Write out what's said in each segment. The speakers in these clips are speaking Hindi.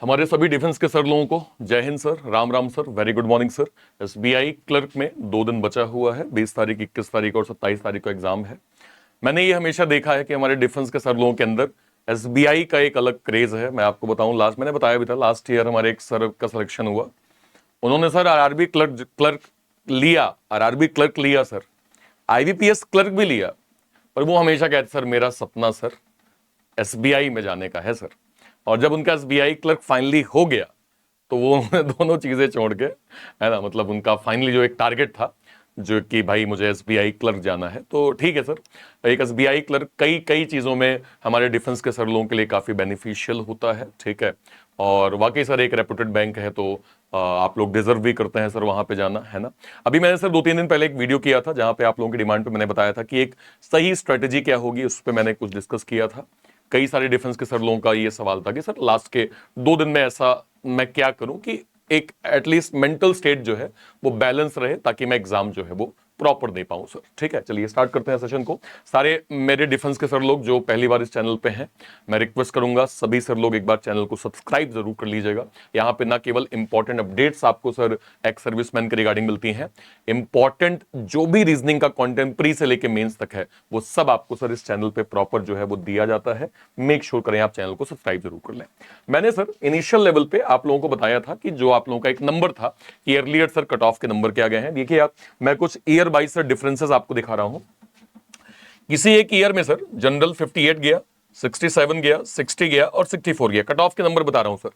हमारे सभी डिफेंस के सर लोगों को जय Hind sir, Ram Ram sir, very good morning sir. SBI clerk में 2 दिन बचा हुआ है, 20 तारीख, 21 तारीख और 27 तारीख को एग्जाम है। मैंने ये हमेशा देखा है कि हमारे डिफेंस के सर लोगों के अंदर एसबीआई का एक अलग क्रेज है। मैं आपको बताऊं, लास्ट मैंने बताया भी था, लास्ट ईयर हमारे एक सर का सिलेक्शन हुआ। उन्होंने सर आरआरबी क्लर्क क्लर्क लिया, आरआरबी क्लर्क लिया सर, आईबीपीएस क्लर्क भी लिया, पर वो हमेशा कहते सर मेरा सपना सर एसबीआई में जाने का है सर। और जब उनका एसबीआई क्लर्क फाइनली हो गया तो वो दोनों चीजें छोड़ के, है ना, मतलब उनका फाइनली जो एक टारगेट था जो कि भाई मुझे एसबीआई क्लर्क जाना है, तो ठीक है सर। एक एसबीआई क्लर्क कई कई चीजों में हमारे डिफेंस के सर लोगों के लिए काफी बेनिफिशियल होता है, ठीक है। और वाकई सर एक रेपुटेड बैंक है, तो आप लोग डिजर्व भी करते हैं सर वहां पे जाना, है ना। अभी मैंने सर 2-3 दिन पहले एक वीडियो किया था जहां पे आप लोगों की डिमांड पे मैंने बताया था कि एक सही स्ट्रेटेजी क्या होगी, उस पर मैंने कुछ डिस्कस किया था। कई सारे डिफेंस के सर लोगों का ये सवाल था कि सर लास्ट के 2 दिन में ऐसा मैं क्या करूं कि एक एटलीस्ट मेंटल स्टेट जो है वो बैलेंस रहे, ताकि मैं एग्जाम जो है वो प्रॉपर दे पाऊं सर। ठीक है, चलिए स्टार्ट करते हैं सेशन को। सारे मेरे डिफेंस के सर लोग जो पहली बार इस चैनल पे हैं, मैं रिक्वेस्ट करूंगा सभी सर लोग एक बार चैनल को सब्सक्राइब जरूर कर लीजिएगा। यहाँ पे ना केवल इंपॉर्टेंट अपडेट्स आपको सर एक्स सर्विसमैन के रिगार्डिंग मिलती हैं, इंपॉर्टेंट जो भी रीजनिंग का कंटेंट प्री से लेके मेंस तक है वो सब आपको सर इस चैनल पे प्रॉपर जो है वो दिया जाता है। मेक श्योर करें आप चैनल को सब्सक्राइब जरूर कर लें। मैंने सर इनिशियल लेवल पे आप लोगों को बताया था कि जो आप लोगों का एक नंबर था कि अर्लियर सर कट ऑफ के नंबर क्या गए हैं। देखिए आप, मैं कुछ ईयर बाई सर डिफरेंसेस आपको दिखा रहा हूं। किसी एक ईयर में सर जनरल 58 गया, 67 गया, 60 गया और 64 गया, कट ऑफ के नंबर बता रहा हूं सर।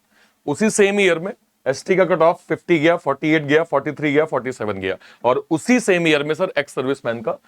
उसी सेम ईयर में एसटी का कट ऑफ 50 गया, 48 गया, 43 गया, 47 गया, और उसी सेम ईयर में सर एक्स सर्विसमैन का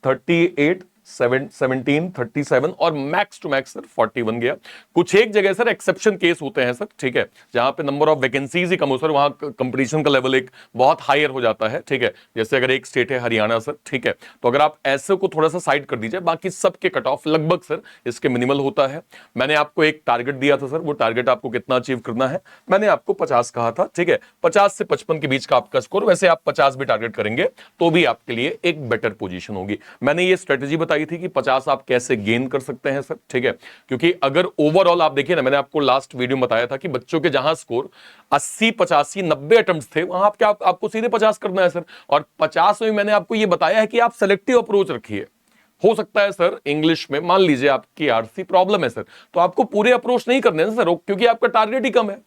38, 17, 37 और मैक्स टू मैक्स सर 41 गया। कुछ एक जगह सर एक्सेप्शन केस होते हैं सर, ठीक है, जहां पे नंबर ऑफ वैकेंसीज ही कम हो सर, वहां कंपटीशन का लेवल एक बहुत हायर हो जाता है, ठीक है। जैसे अगर एक स्टेट है हरियाणा सर, ठीक है, तो अगर आप ऐसे को थोड़ा सा साइड कर दीजिए, बाकी सबके कट ऑफ लगभग सर इसके मिनिमल होता है। मैंने आपको एक टारगेट दिया था सर, वो टारगेट आपको कितना अचीव करना है, मैंने आपको 50 कहा था, ठीक है। 50 से 55 के बीच का आपका स्कोर, वैसे आप 50 भी टारगेट करेंगे तो भी आपके लिए एक बेटर पोजीशन होगी। मैंने ये स्ट्रेटेजी बताई थी कि 50 आप कैसे गेन कर सकते हैं सर, ठीक है, क्योंकि अगर ओवरऑल आप देखिए ना, मैंने आपको लास्ट वीडियो में बताया था कि बच्चों के जहां स्कोर 80, 85, 90 अटेम्प्ट्स थे, वहां आपको सीधे 50 करना है सर। और 50 में मैंने आपको ये बताया है कि आप सेलेक्टिव अप्रोच रखिए। हो सकता है सर इंग्लिश में मान लीजिए आपकी आरसी प्रॉब्लम है सर, तो आपको पूरे अप्रोच नहीं करने हैं सर, क्योंकि आपका टारगेट ही कम है।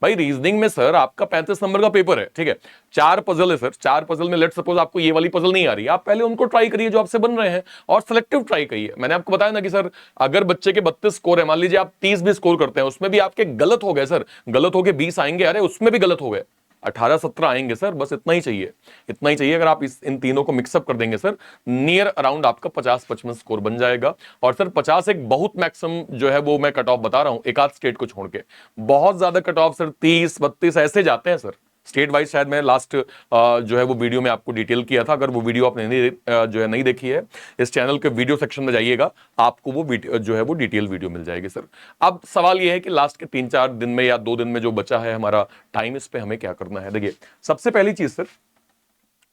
भाई रीजनिंग में सर आपका 35 नंबर का पेपर है, ठीक है, 4 पजल है सर, 4 पजल में लेट सपोज आपको ये वाली पजल नहीं आ रही, आप पहले उनको ट्राई करिए जो आपसे बन रहे हैं और सिलेक्टिव ट्राई करिए। मैंने आपको बताया ना कि सर अगर बच्चे के 32 स्कोर है, मान लीजिए आप 30 भी स्कोर करते हैं, उसमें भी आपके गलत हो गए सर, गलत हो गए 20 आएंगे, अरे उसमें भी गलत हो गए 18-17 आएंगे सर, बस इतना ही चाहिए, इतना ही चाहिए। अगर आप इन तीनों को मिक्सअप कर देंगे सर, नियर अराउंड आपका 50-55 स्कोर बन जाएगा। और सर 50 एक बहुत मैक्सिमम जो है वो मैं कट ऑफ बता रहा हूं, एक आध स्टेट को छोड़ के। बहुत ज्यादा कट ऑफ सर 30-32 ऐसे जाते हैं सर स्टेट वाइज। शायद मैं लास्ट जो है वो वीडियो में आपको डिटेल किया था, अगर वो वीडियो आपने जो है नहीं देखी है, इस चैनल के वीडियो सेक्शन में जाइएगा, आपको वो जो है वो डिटेल वीडियो मिल जाएगी सर। अब सवाल ये है कि लास्ट के 3-4 दिन में या 2 दिन में जो बचा है हमारा टाइम, इस पे हमें क्या करना है। देखिए सबसे पहली चीज सर,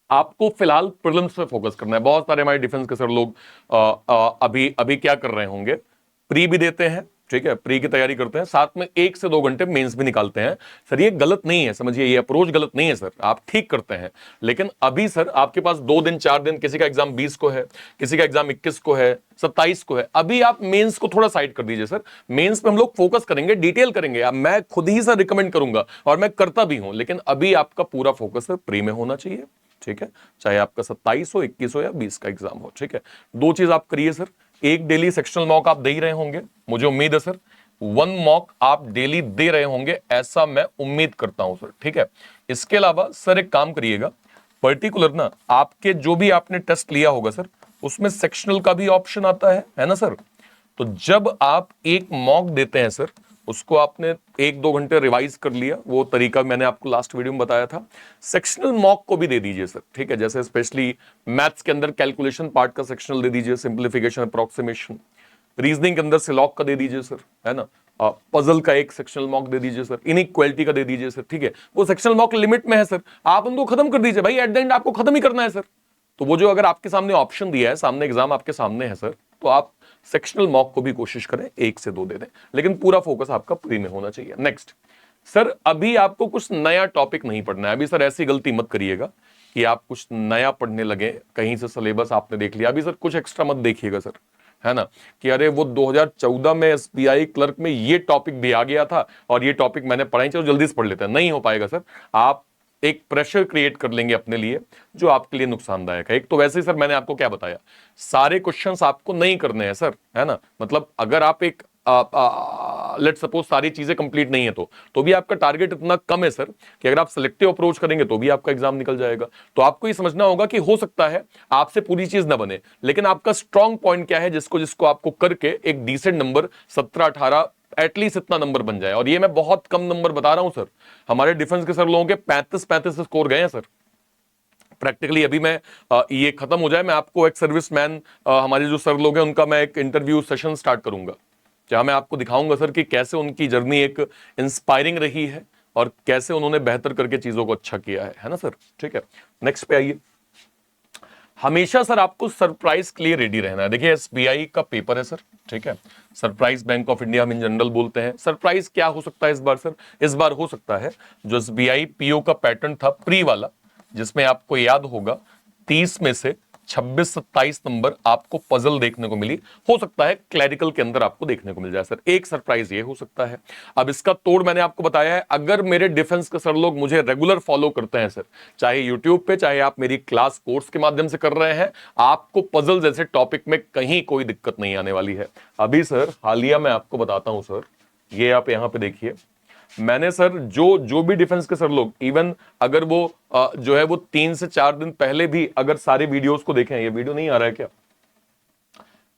आपको फिलहाल प्रीलिम्स पे फोकस करना है। बहुत सारे हमारे डिफेंस के सर लोग अभी अभी क्या कर रहे होंगे, प्री भी देते हैं, ठीक है, प्री की तैयारी करते हैं, साथ में 1 से 2 घंटे मेंस भी निकालते हैं। सर ये गलत नहीं है, समझिए ये अप्रोच गलत नहीं है सर, आप ठीक करते हैं। लेकिन अभी सर आपके पास 2 दिन 4 दिन, किसी का एग्जाम 20 को है, किसी का एग्जाम 21 को है, 27 को है, अभी आप मेंस को थोड़ा साइड कर दीजिए सर। मेंस पे हम लोग फोकस करेंगे, डिटेल करेंगे, अब मैं खुद ही सर रिकमेंड करूंगा और मैं करता भी हूं, लेकिन अभी आपका पूरा फोकस सर प्री में होना चाहिए, ठीक है, चाहे आपका 27 हो, 21 हो या 20 का एग्जाम हो, ठीक है। 2 चीज आप करिए सर, एक डेली सेक्शनल मॉक आप दे ही रहे होंगे, मुझे उम्मीद है सर 1 मॉक आप डेली दे रहे होंगे, ऐसा मैं उम्मीद करता हूं सर, ठीक है। इसके अलावा सर एक काम करिएगा, पर्टिकुलर ना आपके जो भी आपने टेस्ट लिया होगा सर, उसमें सेक्शनल का भी ऑप्शन आता है ना सर। तो जब आप एक मॉक देते हैं सर, उसको आपने 1-2 घंटे रिवाइज कर लिया, वो तरीका मैंने आपको लास्ट वीडियो में बताया था, सेक्शनल मॉक को भी दे दीजिए सर, ठीक है। जैसे स्पेशली मैथ्स के अंदर कैलकुलेशन पार्ट का सेक्शनल दे दीजिए, सिंप्लीफिकेशन, अप्रोक्सीमेशन। रीजनिंग के अंदर सिलॉक का दे दीजिए सर, है ना। पजल का एक सेक्शनल मॉक दे दीजिए सर, इनइक्वालिटी का दे दीजिए सर, ठीक है। वो सेक्शनल मॉक लिमिट में है सर, आप उनको खत्म कर दीजिए भाई, एट द एंड आपको खत्म ही करना है सर। तो वो जो अगर आपके सामने ऑप्शन दिया है, सामने एग्जाम आपके सामने है सर, तो आप सेक्शनल मॉक को भी कोशिश करें 1 से 2 दे दें, लेकिन पूरा फोकस आपका प्री में होना चाहिए। नेक्स्ट, सर अभी आपको कुछ नया टॉपिक नहीं पढ़ना है। अभी सर ऐसी गलती मत करिएगा कि आप कुछ नया पढ़ने लगे, कहीं से सिलेबस आपने देख लिया। अभी सर कुछ एक्स्ट्रा मत देखिएगा सर, है ना, कि अरे वो 2014 में एसबीआई क्लर्क में ये टॉपिक भी आ गया था और ये टॉपिक मैंने पढ़ा ही, चलो जल्दी से पढ़ लेते हैं। नहीं हो पाएगा सर। आप एक प्रेशर क्रिएट कर लेंगे अपने लिए जो आपके लिए नुकसानदायक है। एक तो वैसे ही सर मैंने आपको क्या बताया, सारे क्वेश्चंस आपको नहीं करने हैं सर, है ना। मतलब अगर आप एक लेट सपोज सारी चीजें कंप्लीट नहीं है तो भी आपका टारगेट इतना कम है सर कि अगर आप सिलेक्टिव अप्रोच करेंगे तो भी आपका एग्जाम निकल जाएगा। तो आपको ये समझना होगा कि हो सकता है आपसे पूरी चीज ना बने, लेकिन आपका स्ट्रॉन्ग पॉइंट क्या है जिसको जिसको आपको करके एक डिसेंट नंबर 17-18 एटलीस्ट इतना नंबर बन जाए। और ये मैं बहुत कम नंबर बता रहा हूं सर। हमारे डिफेंस के सर लोगों के 35 स्कोर गए हैं सर प्रैक्टिकली। अभी मैं ये खत्म हो जाए, मैं आपको एक सर्विसमैन हमारे जो सर लोग हैं उनका मैं एक इंटरव्यू सेशन स्टार्ट करूंगा, जहां मैं आपको दिखाऊंगा सर कि कैसे उनकी जर्नी एक इंस्पायरिंग रही है और कैसे उन्होंने बेहतर करके चीजों को अच्छा किया है ना सर। ठीक है, नेक्स्ट पे आइए। हमेशा सर आपको सरप्राइज के लिए रेडी रहना है। देखिए एसबीआई का पेपर है सर, ठीक है, सरप्राइज बैंक ऑफ इंडिया हम इन जनरल बोलते हैं। सरप्राइज क्या हो सकता है इस बार सर? इस बार हो सकता है जो एसबीआई पीओ का पैटर्न था प्री वाला, जिसमें आपको याद होगा 30 में से 26-27 नंबर आपको पजल देखने को मिली, हो सकता है क्लैरिकल के अंदर आपको देखने को मिल जाए सर। एक सरप्राइज ये हो सकता है। अब इसका तोड़ मैंने आपको बताया है। अगर मेरे डिफेंस के सर लोग मुझे रेगुलर फॉलो करते हैं सर, चाहे यूट्यूब पे चाहे आप मेरी क्लास कोर्स के माध्यम से कर रहे हैं, आपको पजल जैसे टॉपिक में कहीं कोई दिक्कत नहीं आने वाली है। अभी सर हालिया मैं आपको बताता हूं सर, ये आप यहां पे देखिए, मैंने सर जो जो भी डिफेंस के सर लोग, इवन अगर वो जो है वो 3 से 4 दिन पहले भी अगर सारे वीडियोस को देखें, ये वीडियो नहीं आ रहा है क्या?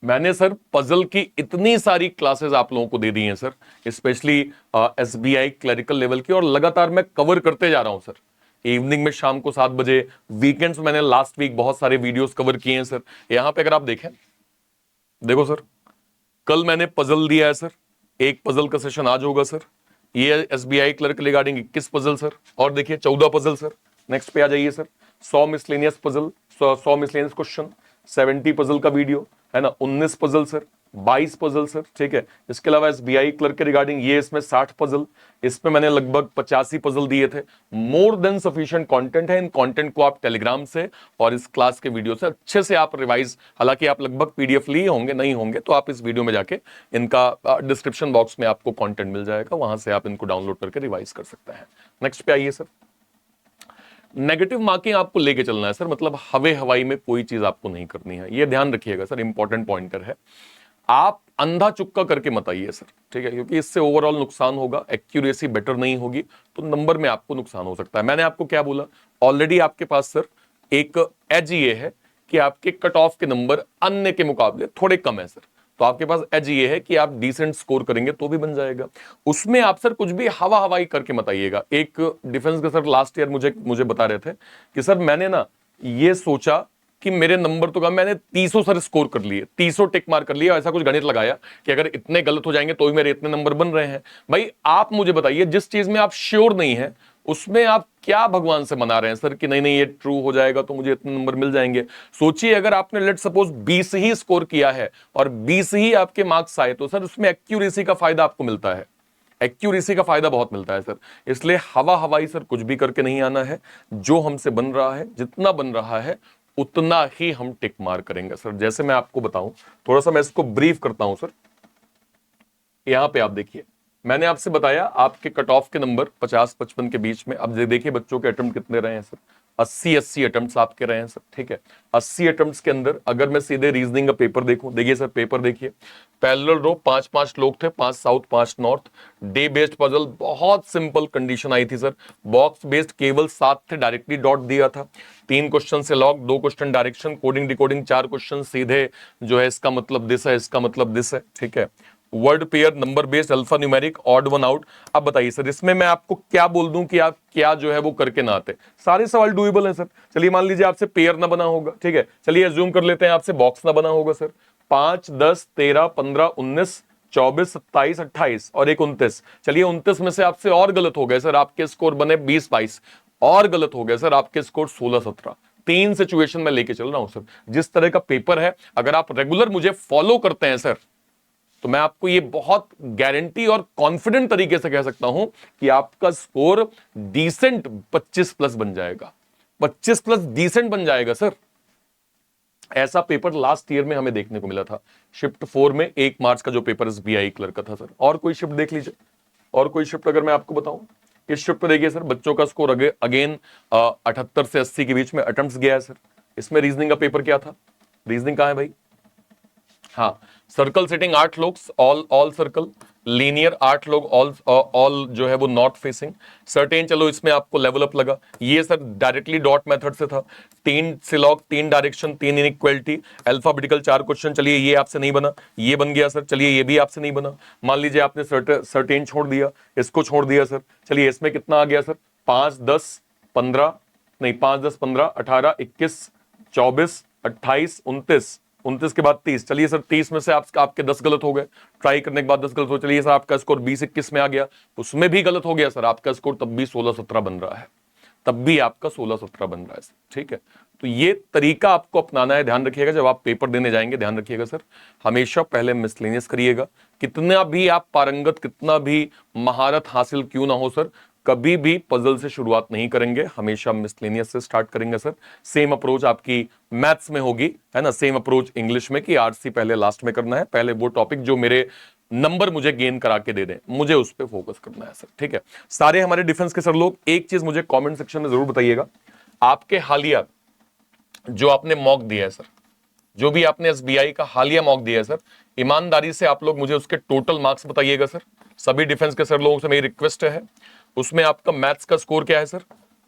मैंने सर पजल की इतनी सारी क्लासेस आप लोगों को दे दी हैं sir, specially SBI clerical level की, और लगातार मैं कवर करते जा रहा हूं सर। इवनिंग में शाम को 7 बजे, वीकेंड्स मैंने लास्ट वीक बहुत सारे वीडियोस कवर किए हैं सर। यहां पे अगर आप देखें, देखो सर, कल मैंने पजल दिया है सर, एक पजल का सेशन आज होगा सर। ये SBI clerk regarding 21 puzzle sir, और देखिए 14 पजल सर। नेक्स्ट पे आ जाइए sir, 100 miscellaneous puzzle, 100 miscellaneous question, 70 puzzle का वीडियो, है ना, 19 पजल सर, 22 पजल सर, ठीक है। इसके अलावा एसबीआई क्लर्क के रिगार्डिंग ये इसमें 60 पजल, इसमें मैंने लगभग 85 पजल दिए थे। मोर देन सफिशिएंट कंटेंट है। इन कंटेंट को आप टेलीग्राम से और इस क्लास के वीडियो से अच्छे से आप रिवाइज, हालांकि आप लगभग पीडीएफ लिए होंगे, नहीं होंगे तो आप इस वीडियो में जाके इनका डिस्क्रिप्शन बॉक्स में आपको कंटेंट मिल जाएगा, वहां से आप इनको डाउनलोड करके रिवाइज कर सकते हैं। नेक्स्ट पे आइए सर। नेगेटिव मार्किंग आपको लेके चलना है सर, मतलब हवे हवाई में कोई चीज आपको नहीं करनी है, ये ध्यान रखिएगा सर, इंपॉर्टेंट पॉइंटर है। आप अंधा चुक्का करके मत आइए सर, ठीक है, क्योंकि इससे ओवरऑल नुकसान होगा, एक्यूरेसी बेटर नहीं होगी, तो नंबर में आपको नुकसान हो सकता है। मैंने आपको क्या बोला, ऑलरेडी आपके पास सर एक एज ये है कि आपके कट ऑफ के नंबर अन्य के मुकाबले थोड़े कम है सर, तो आपके पास एज ये है कि आप डिसेंट स्कोर करेंगे तो भी बन जाएगा। उसमें आप सर कुछ भी हवा हवाई करके मत आइएगा। एक डिफेंस के सर लास्ट ईयर मुझे बता रहे थे कि सर मैंने ना ये सोचा कि मेरे नंबर तो कम, मैंने 300 सर स्कोर कर लिए, 300 टिक मार कर लिया, ऐसा कुछ गणित लगाया कि अगर इतने गलत हो जाएंगे तो भी मेरे इतने नंबर बन रहे हैं। भाई आप मुझे बताइए, जिस चीज में आप श्योर नहीं है उसमें आप क्या भगवान से मना रहे हैं सर कि नहीं नहीं ये ट्रू हो जाएगा तो मुझे इतने नंबर मिल जाएंगे। सोचिए अगर आपने लेट सपोज 20 ही स्कोर किया है और 20 ही आपके मार्क्स आए, तो सर उसमें एक्यूरेसी का फायदा आपको मिलता है, एक्यूरेसी का फायदा बहुत मिलता है सर। इसलिए हवा हवाई सर कुछ भी करके नहीं आना है। जो हमसे बन रहा है, जितना बन रहा है उतना ही हम टिक मार करेंगे सर। जैसे मैं आपको बताऊं, थोड़ा सा मैं इसको ब्रीफ करता हूं सर। यहां पे आप देखिए, मैंने आपसे बताया आपके कट ऑफ के नंबर 50-55 के बीच में। अब देखिए बच्चों के अटेम्प्ट कितने रहे हैं सर, 80 अटेम्प्ट्स आपके रहे हैं सर, ठीक है। 80 अटेम्प्ट्स के अंदर अगर मैं सीधे रीजनिंग का पेपर देखूं, देखिए सर पेपर देखिए, पैरेलल रो 5-5 लोग थे, 5 south 5 north. Day based puzzle बहुत सिंपल कंडीशन आई थी सर। बॉक्स बेस्ड केवल 7 थे, डायरेक्टली डॉट दिया था। 3 क्वेश्चन से log, 2 question direction, coding decoding, 4 question सीधे जो है इसका मतलब दिस है, इसका मतलब दिस है, ठीक है। Word pair, number based, alpha numeric, odd one out. अब बताइए सर इसमें मैं आपको क्या बोल दूं कि आप क्या जो है वो करके ना आते? सारे सवाल डूएबल है सर। चलिए मान लीजिए आपसे पेयर ना बना होगा, ठीक है, चलिए अज्यूम कर लेते हैं आपसे बॉक्स ना बना होगा सर। 5, 10, 13, 15, 19, 24, 27, 28 और एक 29। चलिए 29 में से आपसे और गलत हो गए सर, आपके स्कोर बने 20, 22 और गलत हो गए सर, आपके स्कोर 16, 17। 3 सिचुएशन में लेके चल रहा हूं सर। जिस तरह का पेपर है, अगर आप रेगुलर मुझे फॉलो करते हैं सर, तो मैं आपको ये बहुत गारंटी और कॉन्फिडेंट तरीके से कह सकता हूं कि आपका स्कोर डिसेंट 25 प्लस बन जाएगा, 25 प्लस डिसेंट बन जाएगा सर। ऐसा पेपर लास्ट ईयर में हमें देखने को मिला था शिफ्ट 4 में, 1 मार्च का जो पेपर एसबीआई क्लर्क का था सर। और कोई शिफ्ट देख लीजिए, और कोई शिफ्ट अगर मैं आपको बताऊं, इस शिफ्ट पे देखिए सर, बच्चों का स्कोर अगेन 78 से 80 के बीच में अटेम्प्ट्स गया है सर। इसमें रीजनिंग का पेपर क्या था, रीजनिंग कहां है भाई, हाँ, सर्कल सेटिंग 8 लोग, ऑल सर्कल, लीनियर 8 लोग, ऑल जो है वो नॉर्थ फेसिंग, सर्टेन, चलो इसमें आपको लेवल अप लगा। ये सर डायरेक्टली डॉट मेथड से था, 3 सिलॉग, 3 डायरेक्शन, 3 इनइक्वालिटी, अल्फाबेटिकल 4 क्वेश्चन। चलिए ये आपसे नहीं बना, ये बन गया सर। चलिए ये भी आपसे नहीं बना, मान लीजिए आपने सर्टेन छोड़ दिया, इसको छोड़ दिया सर। चलिए इसमें कितना आ गया सर, 5 10 15 नहीं 5 10 15 18 21 24 28 29, 29 के बाद 30। चलिए सर 30 में से आपके 10 गलत हो गए, ट्राई करने के बाद 10 गलत हो। चलिए सर आपका स्कोर 20-21 में आ गया, उसमें भी गलत हो गया सर, आपका स्कोर तब भी 16-17 बन रहा है, तब भी आपका 16-17 बन रहा है सर। ठीक है, तो ये तरीका आपको अपनाना है। ध्यान रखिएगा जब आप पेपर देने जाएंगे, ध्यान रखिएगा सर, हमेशा पहले मिसलेनियस करिएगा। कितना भी आप पारंगत, कितना भी महारत हासिल क्यों ना हो सर, कभी भी पजल से शुरुआत नहीं करेंगे, हमेशा मिसलेनियस से स्टार्ट करेंगे सर। सेम अप्रोच आपकी मैथ्स में होगी, है ना, सेम अप्रोच इंग्लिश में कि आरसी पहले लास्ट में करना है। पहले वो टॉपिक जो मेरे नंबर मुझे गेन करा के दे दें, मुझे उस पर फोकस करना है सर। ठीक है, सारे हमारे डिफेंस के सर लोग एक चीज मुझे कमेंट सेक्शन में जरूर बताइएगा, आपके हालिया जो आपने मॉक दिया है सर, जो भी आपने एसबीआई का हालिया मॉक दिया है सर, ईमानदारी से आप लोग मुझे उसके टोटल मार्क्स बताइएगा सर। सभी डिफेंस के सर लोगों से मेरी रिक्वेस्ट है, उसमें आपका मैथ्स का स्कोर क्या है सर,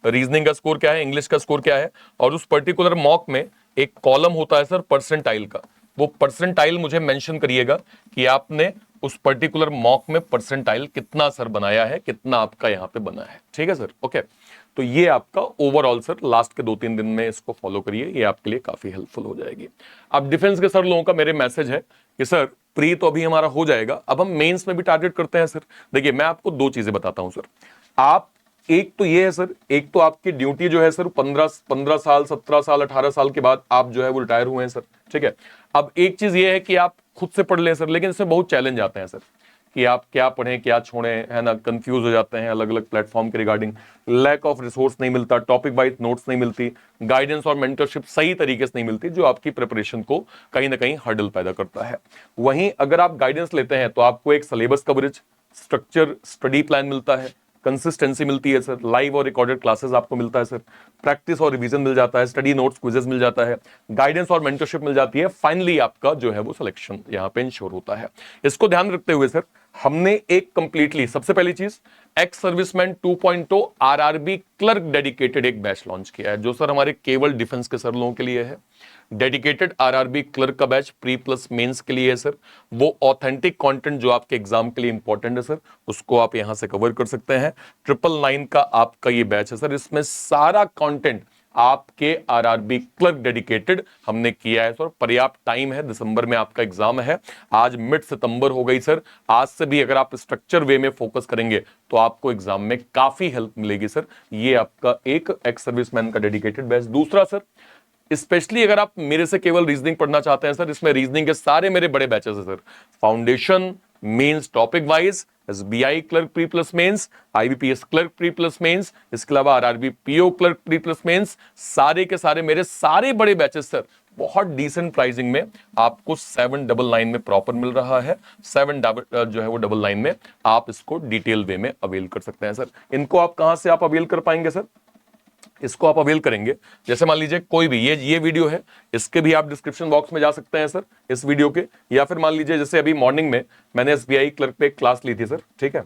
रीजनिंग का स्कोर क्या है, इंग्लिश का स्कोर क्या है, और उस पर्टिकुलर मॉक में एक कॉलम होता है सर परसेंटाइल का, वो परसेंटाइल मुझे मेंशन करिएगा कि आपने उस पर्टिकुलर मॉक में परसेंटाइल कितना सर बनाया है, कितना आपका यहां पे बना है। ठीक है सर, ओके। तो ये आपका ओवरऑल सर लास्ट के 2-3 दिन में इसको फॉलो करिए, ये आपके लिए काफी हेल्पफुल हो जाएगी। अब डिफेंस के सर लोगों का मेरे मैसेज है कि सर प्री तो अभी हमारा हो जाएगा, अब हम मेंस में भी टारगेट करते हैं सर। देखिए मैं आपको 2 चीजें बताता हूं सर, आप एक तो ये है सर, एक तो आपकी ड्यूटी जो है सर 15 साल 17 साल 18 साल के बाद आप जो है वो रिटायर हुए हैं सर। ठीक है, अब एक चीज ये है कि आप खुद से पढ़ लें सर, लेकिन इसमें बहुत चैलेंज आते हैं सर कि आप क्या पढ़ें क्या छोड़ें, है ना, कंफ्यूज हो जाते हैं अलग अलग प्लेटफॉर्म के रिगार्डिंग, लैक ऑफ रिसोर्स नहीं मिलता, टॉपिक वाइज नोट्स नहीं मिलती, गाइडेंस और मेंटरशिप सही तरीके से नहीं मिलती, जो आपकी प्रिपरेशन को कहीं ना कहीं हर्डल पैदा करता है। वहीं अगर आप गाइडेंस लेते हैं तो आपको एक syllabus coverage, structure, study plan मिलता है, कंसिस्टेंसी मिलती है सर, लाइव और रिकॉर्डेड क्लासेस आपको मिलता है सर, प्रैक्टिस और रिवीजन मिल जाता है, स्टडी नोट्स, क्विजेस मिल जाता है, गाइडेंस और मेंटरशिप मिल जाती है। फाइनली आपका जो है वो सिलेक्शन यहां पे इंश्योर होता है। इसको ध्यान रखते हुए सर हमने एक कंप्लीटली, सबसे पहली चीज, ex serviceman 2.0 RRB clerk dedicated एक बैच लॉन्च किया है, जो सर हमारे केवल डिफेंस के सर लोगों के लिए है। डेडिकेटेड आरआरबी क्लर्क का बैच प्री प्लस मेंस के लिए है सर। वो ऑथेंटिक कंटेंट जो आपके एग्जाम के लिए इंपॉर्टेंट है सर, उसको आप यहां से कवर कर सकते हैं। 999 का आपका ये बैच है सर, इसमें सारा कंटेंट आपके आरआरबी क्लर्क डेडिकेटेड हमने किया है सर। पर्याप्त टाइम है, दिसंबर में आपका एग्जाम है, आज मिड सितंबर हो गई सर। आज से भी अगर आप स्ट्रक्चर वे में फोकस करेंगे तो आपको एग्जाम में काफी हेल्प मिलेगी सर। ये आपका एक एक्स सर्विसमैन का डेडिकेटेड बैच। दूसरा सर, स्पेशली अगर आप मेरे से केवल रीजनिंग पढ़ना चाहते हैं सर, इसमें रीजनिंग के सारे मेरे बड़े बैचेस हैं sir, foundation, mains topic wise, SBI clerk pre plus mains, IBPS clerk pre plus mains, इसके अलावा RRB PO clerk pre plus mains, सारे के सारे मेरे सारे बड़े बैचेस सर बहुत डिसेंट प्राइसिंग में आपको 799 में प्रॉपर मिल रहा है। 7 जो है वो 99 में आप इसको डिटेल वे में अवेल कर सकते हैं सर। इनको आप कहां से आप अवेल कर पाएंगे सर, इसको आप अवेल करेंगे, जैसे मान लीजिए कोई भी ये वीडियो है, इसके भी आप डिस्क्रिप्शन बॉक्स में जा सकते हैं सर इस वीडियो के, या फिर मान लीजिए जैसे अभी मॉर्निंग में मैंने एसबीआई क्लर्क पे एक क्लास ली थी सर। ठीक है,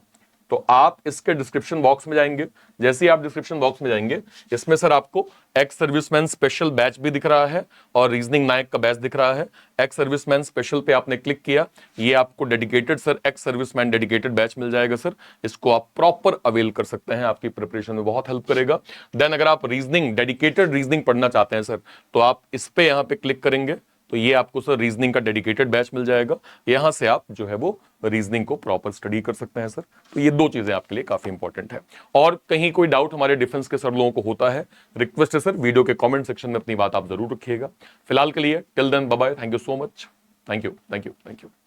तो आप इसके डिस्क्रिप्शन बॉक्स में जाएंगे, जैसे ही आप डिस्क्रिप्शन बॉक्स में जाएंगे इसमें सर आपको एक्स सर्विसमैन स्पेशल बैच भी दिख रहा है और रीजनिंग नायक का बैच दिख रहा है। एक्स सर्विसमैन स्पेशल पे आपने क्लिक किया, ये आपको dedicated sir ex serviceman dedicated batch मिल जाएगा सर। इसको आप प्रॉपर अवेल कर सकते हैं, आपकी प्रिपरेशन में बहुत हेल्प करेगा। देन अगर आप रीजनिंग, डेडिकेटेड रीजनिंग पढ़ना चाहते हैं सर, तो आप इस पे यहां पे क्लिक करेंगे तो ये आपको सर रीजनिंग का डेडिकेटेड बैच मिल जाएगा। यहां से आप जो है वो रीजनिंग को प्रॉपर स्टडी कर सकते हैं सर। तो ये 2 चीजें आपके लिए काफी इंपॉर्टेंट है। और कहीं कोई डाउट हमारे डिफेंस के सर लोगों को होता है, रिक्वेस्ट है सर वीडियो के कमेंट सेक्शन में अपनी बात आप जरूर रखिएगा। फिलहाल के लिए till then bye bye, thank you so much, thank you thank you thank you.